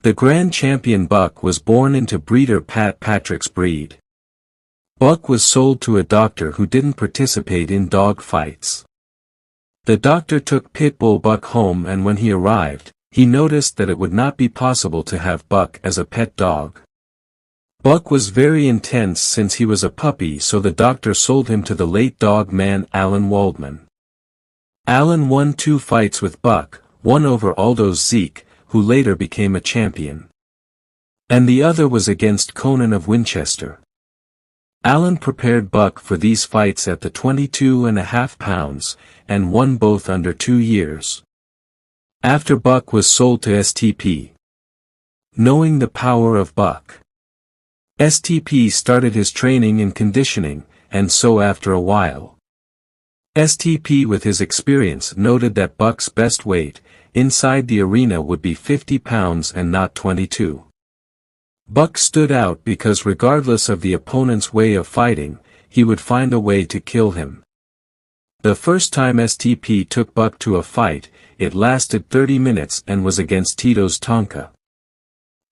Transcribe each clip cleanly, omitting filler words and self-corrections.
The Grand Champion Buck was born into breeder Pat Patrick's breed. Buck was sold to a doctor who didn't participate in dog fights. The doctor took Pitbull Buck home, and when he arrived, he noticed that it would not be possible to have Buck as a pet dog. Buck was very intense since he was a puppy, so the doctor sold him to the late dog man Alan Waldman. Alan won 2 fights with Buck, one over Aldo's Zeke, who later became a champion. And the other was against Conan of Winchester. Alan prepared Buck for these fights at the 22.5 pounds, and won both under 2 years. After Buck was sold to S.T.P. Knowing the power of Buck, S.T.P. started his training and conditioning, and so after a while, S.T.P. with his experience noted that Buck's best weight, inside the arena, would be 50 pounds and not 22. Buck stood out because regardless of the opponent's way of fighting, he would find a way to kill him. The first time S.T.P. took Buck to a fight, it lasted 30 minutes and was against Tito's Tonka.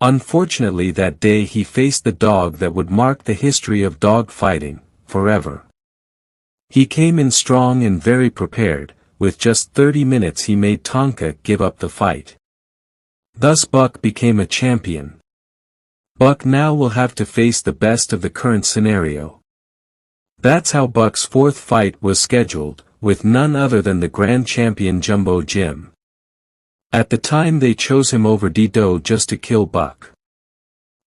Unfortunately, that day he faced the dog that would mark the history of dog fighting, forever. He came in strong and very prepared. With just 30 minutes he made Tonka give up the fight. Thus Buck became a champion. Buck now will have to face the best of the current scenario. That's how Buck's 4th fight was scheduled, with none other than the Grand Champion Jumbo Jim. At the time they chose him over Dido just to kill Buck.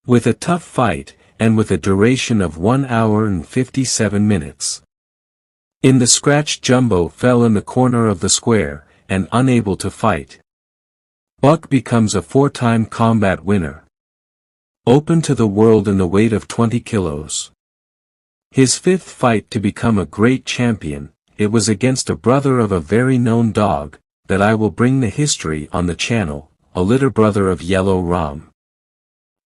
With a tough fight, and with a duration of 1 hour and 57 minutes. In the scratch, Jumbo fell in the corner of the square, and unable to fight. Buck becomes a 4-time combat winner. Open to the world in the weight of 20 kilos. His 5th fight to become a great champion, it was against a brother of a very known dog, that I will bring the history on the channel, a litter brother of Yellow ROM.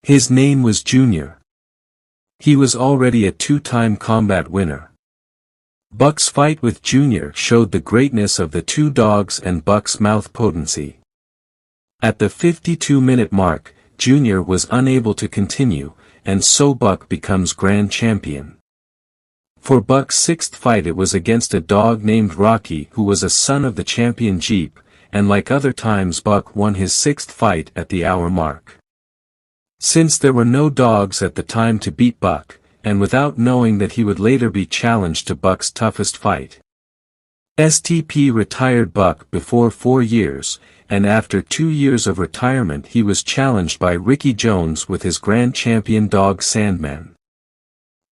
His name was Junior. He was already a 2-time combat winner. Buck's fight with Junior showed the greatness of the 2 dogs and Buck's mouth potency. At the 52-minute mark, Junior was unable to continue, and so Buck becomes Grand Champion. For Buck's 6th fight it was against a dog named Rocky, who was a son of the champion Jeep, and like other times Buck won his 6th fight at the hour mark. Since there were no dogs at the time to beat Buck, and without knowing that he would later be challenged to Buck's toughest fight, S.T.P. retired Buck before 4 years, and after 2 years of retirement he was challenged by Ricky Jones with his Grand Champion dog Sandman.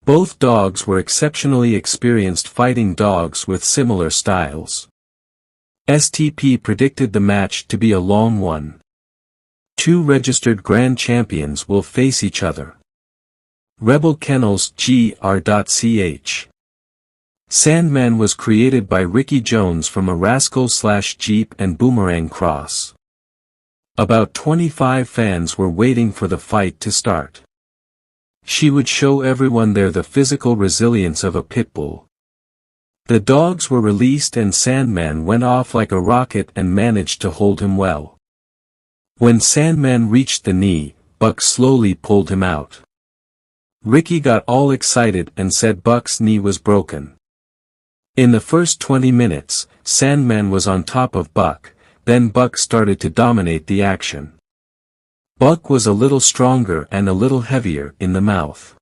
Both dogs were exceptionally experienced fighting dogs with similar styles. S.T.P. predicted the match to be a long one. 2 registered Grand Champions will face each other. Rebel Kennels gr.ch. Sandman was created by Ricky Jones from a Rascal/Jeep and Boomerang cross. About 25 fans were waiting for the fight to start. She would show everyone there the physical resilience of a Pitbull. The dogs were released and Sandman went off like a rocket and managed to hold him well. When Sandman reached the knee, Buck slowly pulled him out. Ricky got all excited and said Buck's knee was broken. In the first 20 minutes, Sandman was on top of Buck, then Buck started to dominate the action. Buck was a little stronger and a little heavier in the mouth.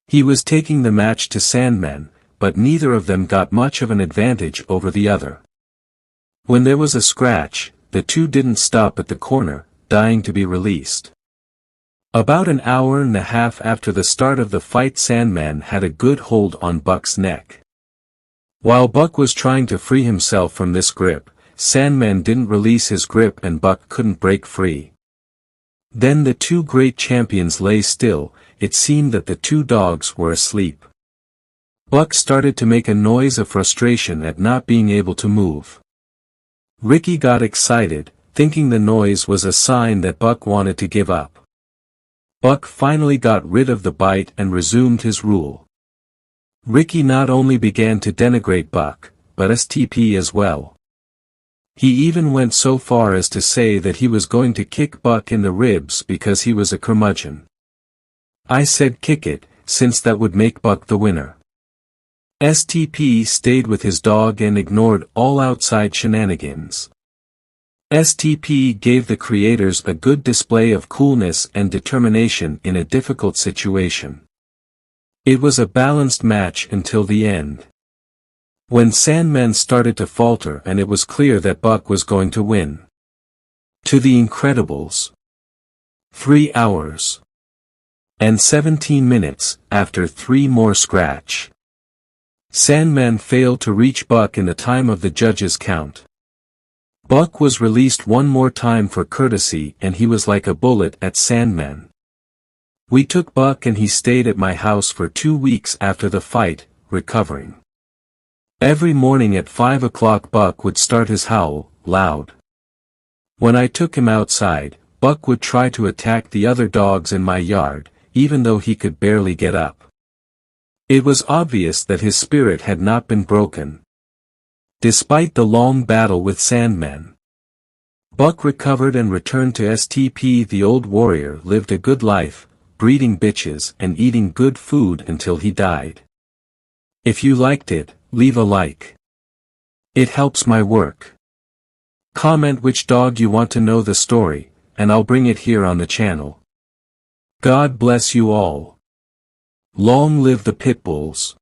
He was taking the match to Sandman, but neither of them got much of an advantage over the other. When there was a scratch, the 2 didn't stop at the corner, dying to be released. About an hour and a half after the start of the fight, Sandman had a good hold on Buck's neck. While Buck was trying to free himself from this grip, Sandman didn't release his grip and Buck couldn't break free. Then the 2 great champions lay still. It seemed that the 2 dogs were asleep. Buck started to make a noise of frustration at not being able to move. Ricky got excited, thinking the noise was a sign that Buck wanted to give up. Buck finally got rid of the bite and resumed his rule. Ricky not only began to denigrate Buck, but S.T.P. as well. He even went so far as to say that he was going to kick Buck in the ribs because he was a curmudgeon. I said kick it, since that would make Buck the winner. S.T.P stayed with his dog and ignored all outside shenanigans. S.T.P gave the creators a good display of coolness and determination in a difficult situation. It was a balanced match until the end. When Sandman started to falter and it was clear that Buck was going to win. To the Incredibles. 3 hours. And 17 minutes, after 3 more scratch. Sandman failed to reach Buck in the time of the judges' count. Buck was released one more time for courtesy and he was like a bullet at Sandman. We took Buck and he stayed at my house for 2 weeks after the fight, recovering. Every morning at 5 o'clock Buck would start his howl, loud. When I took him outside, Buck would try to attack the other dogs in my yard, even though he could barely get up. It was obvious that his spirit had not been broken. Despite the long battle with Sandman, Buck recovered and returned to S.T.P. The old warrior lived a good life, breeding bitches and eating good food until he died. If you liked it, leave a like. It helps my work. Comment which dog you want to know the story, and I'll bring it here on the channel. God bless you all. Long live the Pitbulls.